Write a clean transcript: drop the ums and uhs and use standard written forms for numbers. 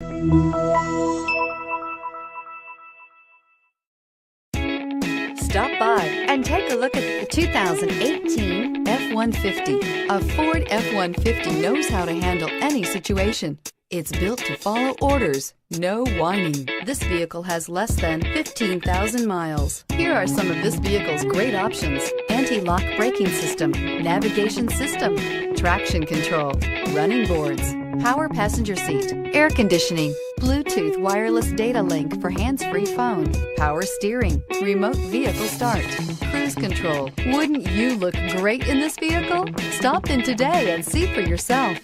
Stop by and take a look at the 2018 F-150. A Ford F-150 knows how to handle any situation. It's built to follow orders, no whining. This vehicle has less than 15,000 miles. Here are some of this vehicle's great options: anti-lock braking system, navigation system, traction control, running boards, power passenger seat, air conditioning, Bluetooth wireless data link for hands-free phone, power steering, remote vehicle start, cruise control. Wouldn't you look great in this vehicle? Stop in today and see for yourself.